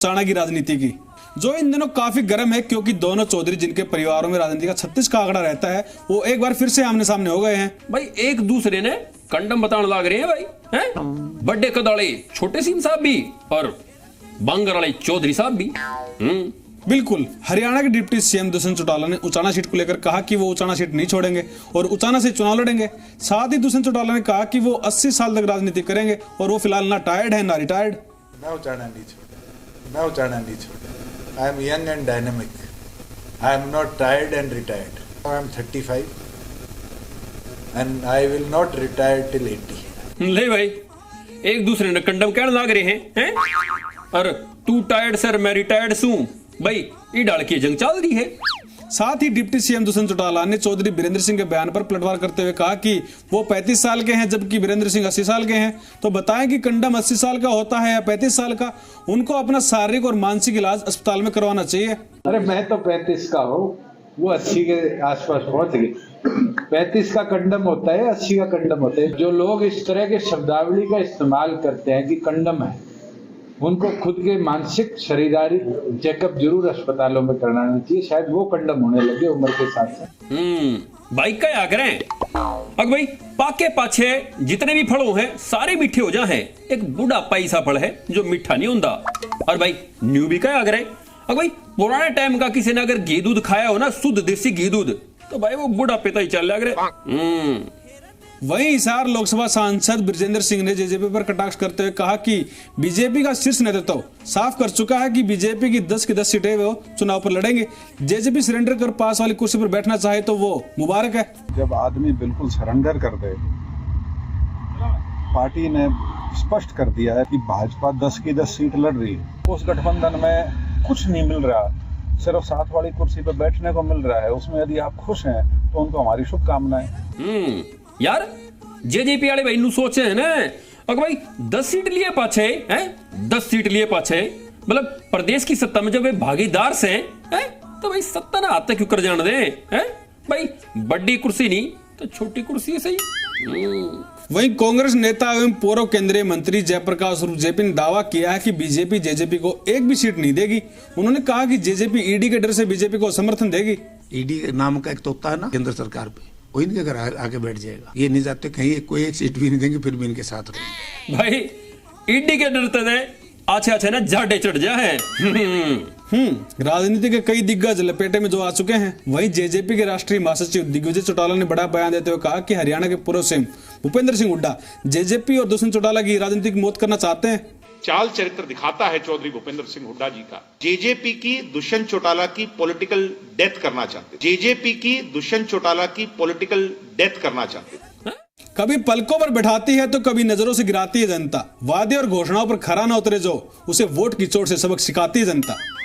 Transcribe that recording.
चाणा की राजनीति की जो इन दिनों काफी गर्म है, क्योंकि दोनों चौधरी जिनके परिवारों में राजनीति का 36 का आंकड़ा रहता है, वो एक बार फिर से आमने सामने हो गए हैं। भाई एक दूसरे ने कंडम बताने लग रहे हैं भाई, हैं? बड़े कदाले छोटे सिंह साहब भी और बांगर वाले चौधरी साहब भी। बिल्कुल। हरियाणा के डिप्टी सीएम दुष्यंत चौटाला ने उचाना सीट को लेकर कहा कि वो उचाना सीट नहीं छोड़ेंगे और उचाना से चुनाव लड़ेंगे। साथ ही दुष्यंत चौटाला ने कहा कि वो 80 साल तक राजनीति करेंगे और वो फिलहाल ना टायर्ड है ना रिटायर्ड। मैं उचाना नहीं छोड़ा। I am young and dynamic. I am not tired and retired. I am 35 and I will not retire till 80. ले भाई एक दूसरे ने कंडम कहने लग रहे हैं? और तू टायर्ड सर मैं रिटायर्ड सू भाई, ये डाल की जंग चल रही है। साथ ही डिप्टी सीएम दुष्यंत चौटाला ने चौधरी बीरेंद्र सिंह के बयान पर पलटवार करते हुए कहा कि वो 35 साल के हैं जबकि बीरेंद्र सिंह 80 साल के हैं। तो बताएं कि कंडम 80 साल का होता है या 35 साल का? उनको अपना शारीरिक और मानसिक इलाज अस्पताल में करवाना चाहिए। अरे मैं तो 35 का हूँ, वो 80 के आसपास पहुंच गए। 35 का कंडम होता है, 80 का कंडम होता है। जो लोग इस तरह के शब्दावली का इस्तेमाल करते हैं कि कंडम है, उनको खुद के मानसिक शारीरिक चेकअप जरूर अस्पतालों में कराना चाहिए। शायद वो कंडम होने लगे उम्र के साथ साथ। भाई क्या करें अग भाई, पाके पाछे जितने भी फल हैं सारे मीठे हो जाए। एक बुढ़ापा ऐसा फल है जो मीठा नहीं होता। और भाई न्यू भी क्या करें अग भाई, पुराने टाइम का किसी ने अगर घी दूध खाया हो ना, शुद्ध देसी घी दूध, तो भाई वो बुढ़ापे तो ही चल रहा। वहीं हिसार लोकसभा सांसद बृजेंद्र सिंह ने जेजेपी पर कटाक्ष करते हुए कहा कि बीजेपी का शीर्ष नेतृत्व साफ कर चुका है कि बीजेपी की 10 की 10 सीटें वो चुनाव पर लड़ेंगे। जेजेपी सरेंडर कर पास वाली कुर्सी पर बैठना चाहे तो वो मुबारक है। जब आदमी बिल्कुल सरेंडर कर दे, पार्टी ने स्पष्ट कर दिया है कि भाजपा 10 की 10 सीट लड़ रही है। उस गठबंधन में कुछ नहीं मिल रहा, सिर्फ 7 वाली कुर्सी पर बैठने को मिल रहा है। उसमें यदि आप खुश हैं तो उनको हमारी शुभकामनाएं। यार जेजेपी वाले भाई नु सोचे है ना, अगर भाई 10 सीट लिए पाछे हैं, 10 सीट लिए पाछे, मतलब प्रदेश की सत्ता में जब वे भागीदार से हैं, तो भाई सत्ता ना आते क्यों कर जाने दे हैं? भाई बड़ी कुर्सी नहीं तो छोटी कुर्सी है सही। वहीं कांग्रेस नेता एवं पूर्व केंद्रीय मंत्री जयप्रकाश उर्फ जेपी ने दावा किया है कि बीजेपी जेजेपी को एक भी सीट नहीं देगी। उन्होंने कहा कि जेजेपी ईडी के डर से बीजेपी को समर्थन देगी। ईडी नाम का एक तोता है ना केंद्र सरकार पे, वो इनके घर आके बैठ जाएगा। ये नहीं जाते कहीं, कोई एक सीट भी नहीं देंगे, फिर भी इनके साथ रहेंगे। भाई ईडी के डरते थे अच्छे ना जाडे चढ़ जाए। राजनीति के कई दिग्गज लपेटे में जो आ चुके हैं। वहीं जेजेपी के राष्ट्रीय महासचिव दिग्विजय चौटाला ने बड़ा बयान देते हुए कहा कि हरियाणा के पूर्व सीएम भूपेंद्र सिंह हुड्डा जेजेपी और दुष्यंत चौटाला की राजनीतिक मौत करना चाहते हैं। चाल चरित्र दिखाता है चौधरी भूपेंद्र सिंह हुड्डा जी का। जेजेपी की दुष्यंत चौटाला की पॉलिटिकल डेथ करना चाहते, जेजेपी की दुष्यंत चौटाला की पॉलिटिकल डेथ करना चाहते। कभी पलकों पर बैठाती है तो कभी नजरों से गिराती है जनता। वादे और घोषणाओं पर खरा न उतरे जो, उसे वोट की चोट से सबक सिखाती है जनता।